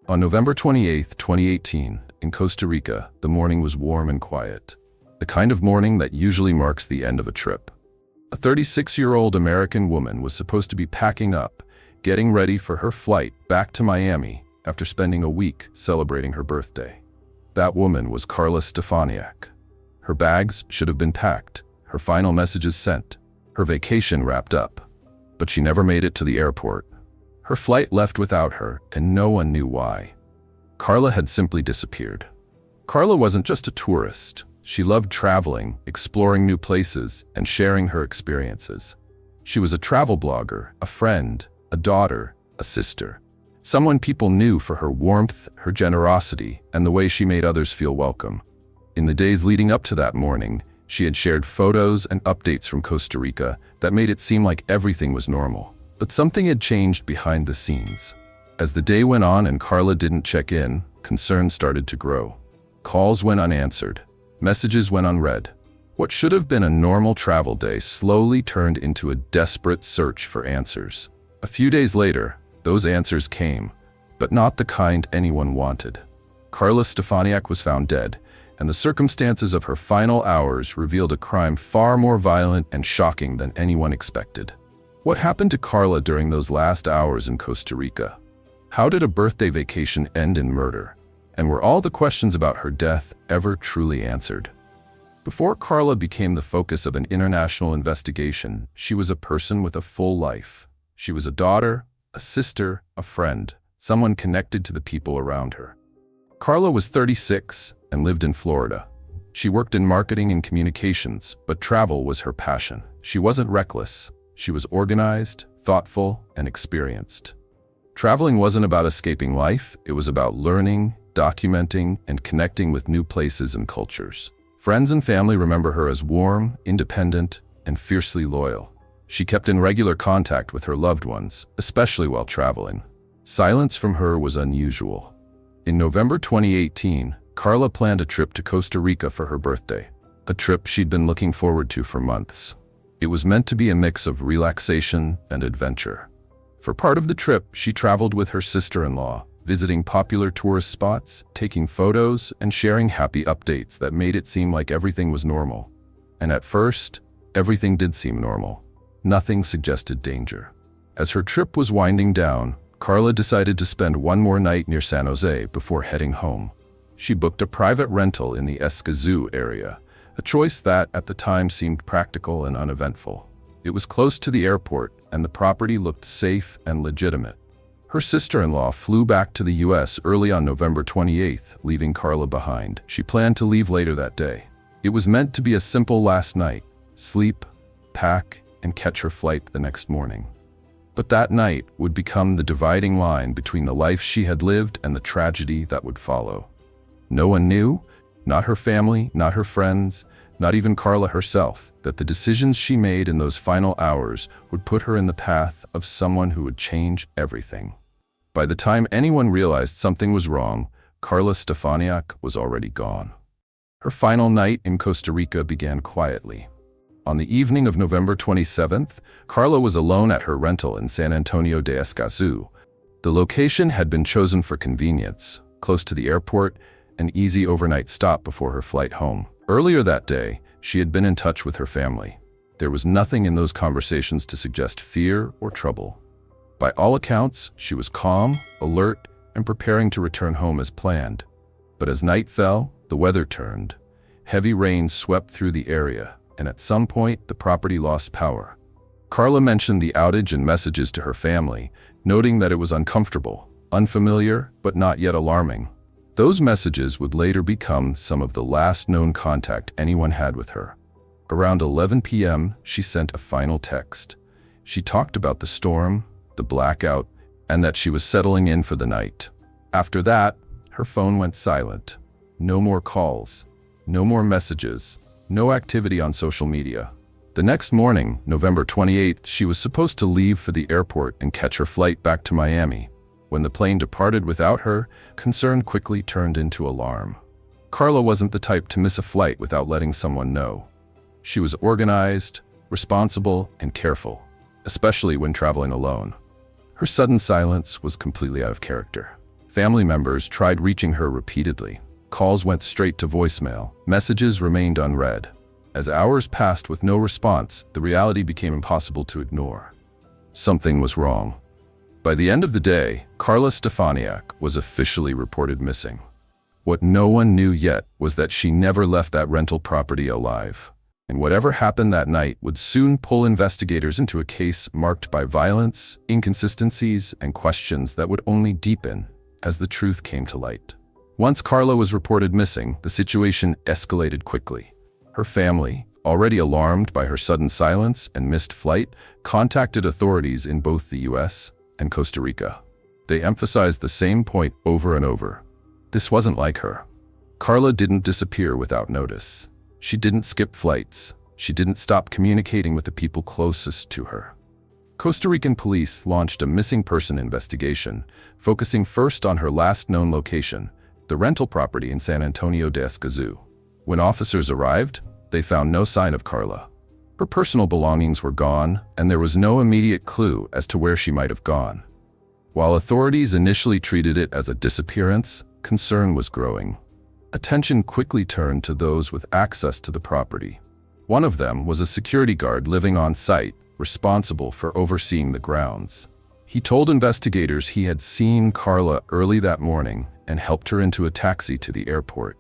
On November 28, 2018, in Costa Rica, the morning was warm and quiet. The kind of morning that usually marks the end of a trip. A 36-year-old American woman was supposed to be packing up, getting ready for her flight back to Miami after spending a week celebrating her birthday. That woman was Carla Stefaniak. Her bags should have been packed, her final messages sent, her vacation wrapped up. But she never made it to the airport. Her flight left without her, and no one knew why. Carla had simply disappeared. Carla wasn't just a tourist. She loved traveling, exploring new places, and sharing her experiences. She was a travel blogger, a friend, a daughter, a sister. Someone people knew for her warmth, her generosity, and the way she made others feel welcome. In the days leading up to that morning, she had shared photos and updates from Costa Rica that made it seem like everything was normal. But something had changed behind the scenes. As the day went on and Carla didn't check in, concerns started to grow. Calls went unanswered. Messages went unread. What should have been a normal travel day slowly turned into a desperate search for answers. A few days later, those answers came, but not the kind anyone wanted. Carla Stefaniak was found dead, and the circumstances of her final hours revealed a crime far more violent and shocking than anyone expected. What happened to Carla during those last hours in Costa Rica? How did a birthday vacation end in murder? And were all the questions about her death ever truly answered? Before Carla became the focus of an international investigation, she was a person with a full life. She was a daughter, a sister, a friend, someone connected to the people around her. Carla was 36 and lived in Florida. She worked in marketing and communications, but travel was her passion. She wasn't reckless. She was organized, thoughtful, and experienced. Traveling wasn't about escaping life, it was about learning, documenting, and connecting with new places and cultures. Friends and family remember her as warm, independent, and fiercely loyal. She kept in regular contact with her loved ones, especially while traveling. Silence from her was unusual. In November 2018, Carla planned a trip to Costa Rica for her birthday, a trip she'd been looking forward to for months. It was meant to be a mix of relaxation and adventure. For part of the trip, she traveled with her sister-in-law, visiting popular tourist spots, taking photos, and sharing happy updates that made it seem like everything was normal. And at first, everything did seem normal. Nothing suggested danger. As her trip was winding down, Carla decided to spend one more night near San Jose before heading home. She booked a private rental in the Escazú area, a choice that, at the time, seemed practical and uneventful. It was close to the airport, and the property looked safe and legitimate. Her sister-in-law flew back to the U.S. early on November 28th, leaving Carla behind. She planned to leave later that day. It was meant to be a simple last night: sleep, pack, and catch her flight the next morning. But that night would become the dividing line between the life she had lived and the tragedy that would follow. No one knew, not her family, not her friends, not even Carla herself, that the decisions she made in those final hours would put her in the path of someone who would change everything. By the time anyone realized something was wrong, Carla Stefaniak was already gone. Her final night in Costa Rica began quietly. On the evening of November 27th, Carla was alone at her rental in San Antonio de Escazú. The location had been chosen for convenience, close to the airport, an easy overnight stop before her flight home. Earlier that day, she had been in touch with her family. There was nothing in those conversations to suggest fear or trouble. By all accounts, she was calm, alert, and preparing to return home as planned. But as night fell, the weather turned. Heavy rain swept through the area, and at some point, the property lost power. Carla mentioned the outage in messages to her family, noting that it was uncomfortable, unfamiliar, but not yet alarming. Those messages would later become some of the last known contact anyone had with her. Around 11 p.m., she sent a final text. She talked about the storm, the blackout, and that she was settling in for the night. After that, her phone went silent. No more calls, no more messages, no activity on social media. The next morning, November 28th, she was supposed to leave for the airport and catch her flight back to Miami. When the plane departed without her, concern quickly turned into alarm. Carla wasn't the type to miss a flight without letting someone know. She was organized, responsible, and careful, especially when traveling alone. Her sudden silence was completely out of character. Family members tried reaching her repeatedly. Calls went straight to voicemail. Messages remained unread. As hours passed with no response, the reality became impossible to ignore. Something was wrong. By the end of the day, Carla Stefaniak was officially reported missing. What no one knew yet was that she never left that rental property alive. And whatever happened that night would soon pull investigators into a case marked by violence, inconsistencies, and questions that would only deepen as the truth came to light. Once Carla was reported missing, the situation escalated quickly. Her family, already alarmed by her sudden silence and missed flight, contacted authorities in both the US and Costa Rica. They emphasized the same point over and over. This wasn't like her. Carla didn't disappear without notice. She didn't skip flights. She didn't stop communicating with the people closest to her. Costa Rican police launched a missing person investigation, focusing first on her last known location, the rental property in San Antonio de Escazú. When officers arrived, they found no sign of Carla. Her personal belongings were gone, and there was no immediate clue as to where she might have gone. While authorities initially treated it as a disappearance, concern was growing. Attention quickly turned to those with access to the property. One of them was a security guard living on site, responsible for overseeing the grounds. He told investigators he had seen Carla early that morning and helped her into a taxi to the airport.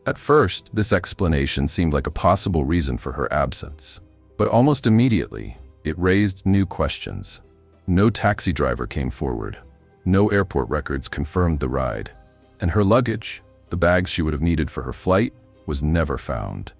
At first, this explanation seemed like a possible reason for her absence. But almost immediately, it raised new questions. No taxi driver came forward. No airport records confirmed the ride. And her luggage, the bags she would have needed for her flight, was never found.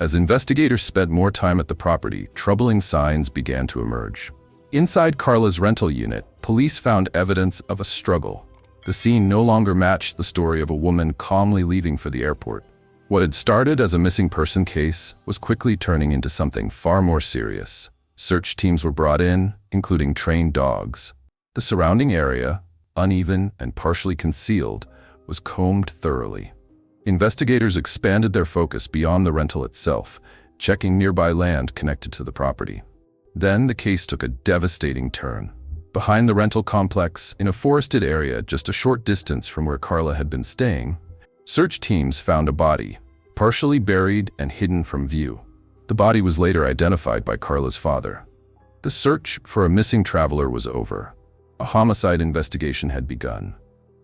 As investigators spent more time at the property, troubling signs began to emerge. Inside Carla's rental unit, police found evidence of a struggle. The scene no longer matched the story of a woman calmly leaving for the airport. What had started as a missing person case was quickly turning into something far more serious. Search teams were brought in, including trained dogs. The surrounding area, uneven and partially concealed, was combed thoroughly. Investigators expanded their focus beyond the rental itself, checking nearby land connected to the property. Then the case took a devastating turn. Behind the rental complex, in a forested area just a short distance from where Carla had been staying, search teams found a body, partially buried and hidden from view. The body was later identified by Carla's father. The search for a missing traveler was over. A homicide investigation had begun.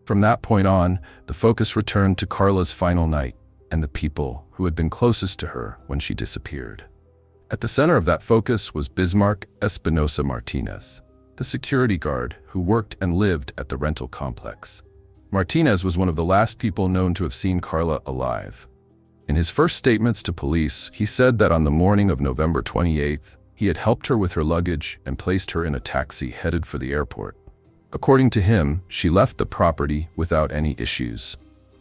From that point on, the focus returned to Carla's final night and the people who had been closest to her when she disappeared. At the center of that focus was Bismarck Espinosa Martinez, the security guard who worked and lived at the rental complex. Martinez was one of the last people known to have seen Carla alive. In his first statements to police, he said that on the morning of November 28th, he had helped her with her luggage and placed her in a taxi headed for the airport. According to him, she left the property without any issues.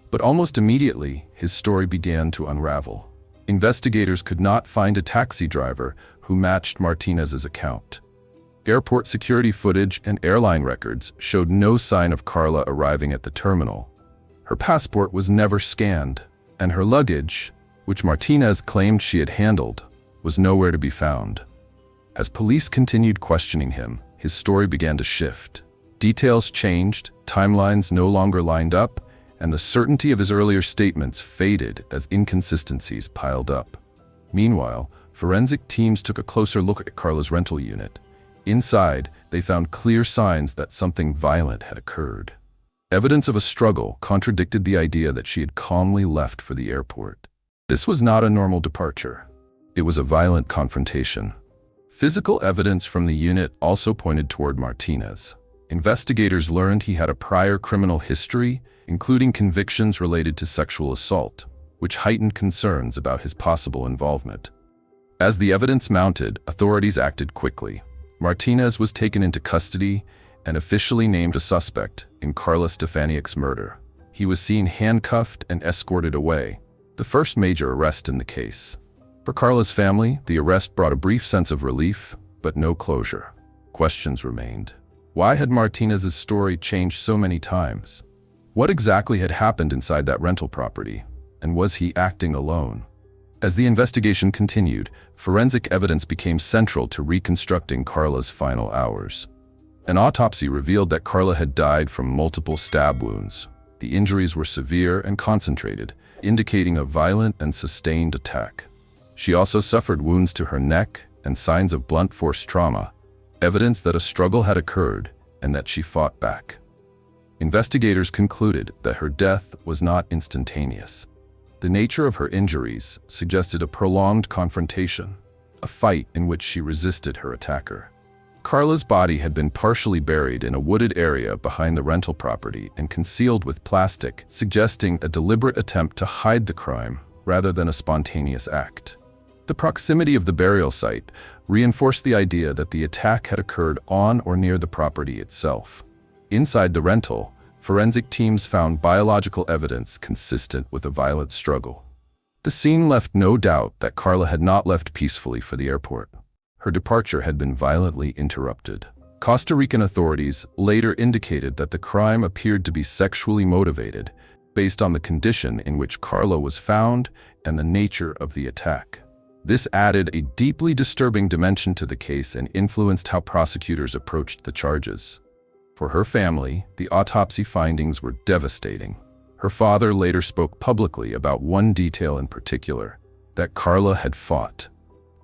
But almost immediately, his story began to unravel. Investigators could not find a taxi driver who matched Martinez's account. Airport security footage and airline records showed no sign of Carla arriving at the terminal. Her passport was never scanned, and her luggage, which Martinez claimed she had handled, was nowhere to be found. As police continued questioning him, his story began to shift. Details changed, timelines no longer lined up, and the certainty of his earlier statements faded as inconsistencies piled up. Meanwhile, forensic teams took a closer look at Carla's rental unit. Inside, they found clear signs that something violent had occurred. Evidence of a struggle contradicted the idea that she had calmly left for the airport. This was not a normal departure. It was a violent confrontation. Physical evidence from the unit also pointed toward Martinez. Investigators learned he had a prior criminal history, including convictions related to sexual assault, which heightened concerns about his possible involvement. As the evidence mounted, authorities acted quickly. Martinez was taken into custody and officially named a suspect in Carla Stefaniak's murder. He was seen handcuffed and escorted away, the first major arrest in the case. For Carla's family, the arrest brought a brief sense of relief, but no closure. Questions remained. Why had Martinez's story changed so many times? What exactly had happened inside that rental property? And was he acting alone? As the investigation continued, forensic evidence became central to reconstructing Carla's final hours. An autopsy revealed that Carla had died from multiple stab wounds. The injuries were severe and concentrated, indicating a violent and sustained attack. She also suffered wounds to her neck and signs of blunt force trauma, evidence that a struggle had occurred and that she fought back. Investigators concluded that her death was not instantaneous. The nature of her injuries suggested a prolonged confrontation, a fight in which she resisted her attacker. Carla's body had been partially buried in a wooded area behind the rental property and concealed with plastic, suggesting a deliberate attempt to hide the crime rather than a spontaneous act. The proximity of the burial site reinforced the idea that the attack had occurred on or near the property itself. Inside the rental, forensic teams found biological evidence consistent with a violent struggle. The scene left no doubt that Carla had not left peacefully for the airport. Her departure had been violently interrupted. Costa Rican authorities later indicated that the crime appeared to be sexually motivated, based on the condition in which Carla was found and the nature of the attack. This added a deeply disturbing dimension to the case and influenced how prosecutors approached the charges. For her family, the autopsy findings were devastating. Her father later spoke publicly about one detail in particular, that Carla had fought.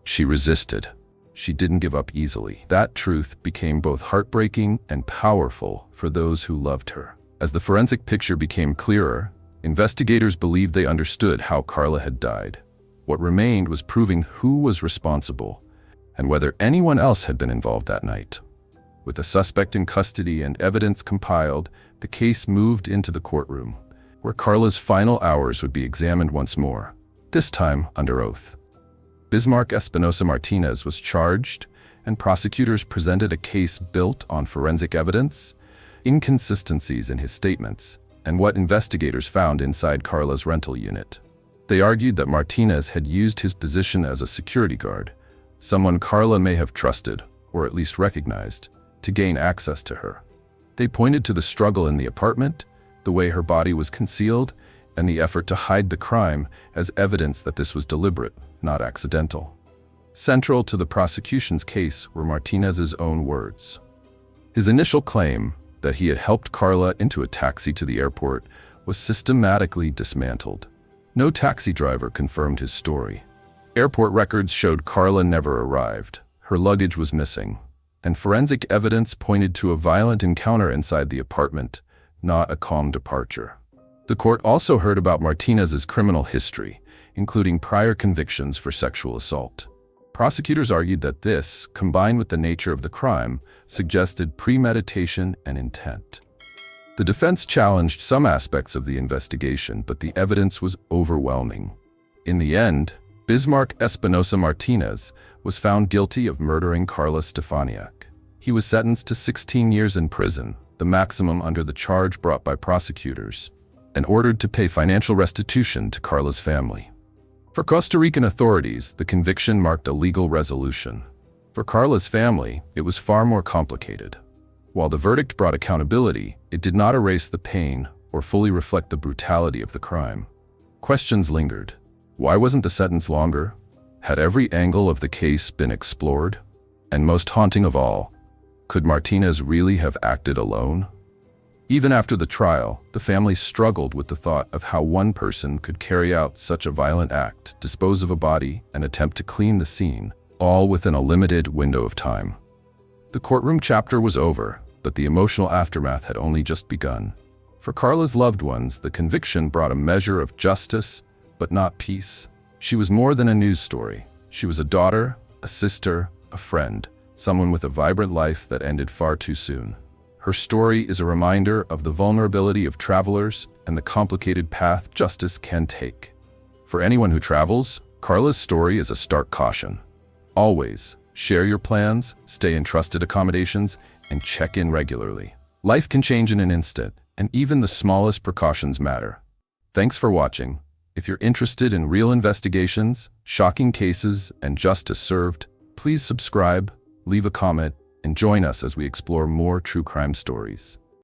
She resisted. She didn't give up easily. That truth became both heartbreaking and powerful for those who loved her. As the forensic picture became clearer, investigators believed they understood how Carla had died. What remained was proving who was responsible and whether anyone else had been involved that night. With the suspect in custody and evidence compiled, the case moved into the courtroom, where Carla's final hours would be examined once more, this time under oath. Bismarck Espinosa Martinez was charged, and prosecutors presented a case built on forensic evidence, inconsistencies in his statements, and what investigators found inside Carla's rental unit. They argued that Martinez had used his position as a security guard, someone Carla may have trusted, or at least recognized, to gain access to her. They pointed to the struggle in the apartment, the way her body was concealed, and the effort to hide the crime as evidence that this was deliberate, not accidental. Central to the prosecution's case were Martinez's own words. His initial claim that he had helped Carla into a taxi to the airport was systematically dismantled. No taxi driver confirmed his story. Airport records showed Carla never arrived. Her luggage was missing, and forensic evidence pointed to a violent encounter inside the apartment, not a calm departure. The court also heard about Martinez's criminal history, including prior convictions for sexual assault. Prosecutors argued that this, combined with the nature of the crime, suggested premeditation and intent. The defense challenged some aspects of the investigation, but the evidence was overwhelming. In the end, Bismarck Espinosa Martinez was found guilty of murdering Carla Stefaniak. He was sentenced to 16 years in prison, the maximum under the charge brought by prosecutors, and ordered to pay financial restitution to Carla's family. For Costa Rican authorities, the conviction marked a legal resolution. For Carla's family, it was far more complicated. While the verdict brought accountability, it did not erase the pain or fully reflect the brutality of the crime. Questions lingered. Why wasn't the sentence longer? Had every angle of the case been explored? And most haunting of all, could Martinez really have acted alone? Even after the trial, the family struggled with the thought of how one person could carry out such a violent act, dispose of a body, and attempt to clean the scene, all within a limited window of time. The courtroom chapter was over, but the emotional aftermath had only just begun. For Carla's loved ones, the conviction brought a measure of justice, but not peace. She was more than a news story. She was a daughter, a sister, a friend, someone with a vibrant life that ended far too soon. Her story is a reminder of the vulnerability of travelers and the complicated path justice can take. For anyone who travels, Carla's story is a stark caution. Always share your plans, stay in trusted accommodations, and check in regularly. Life can change in an instant, and even the smallest precautions matter. Thanks for watching. If you're interested in real investigations, shocking cases, and justice served, please subscribe, leave a comment, and join us as we explore more true crime stories.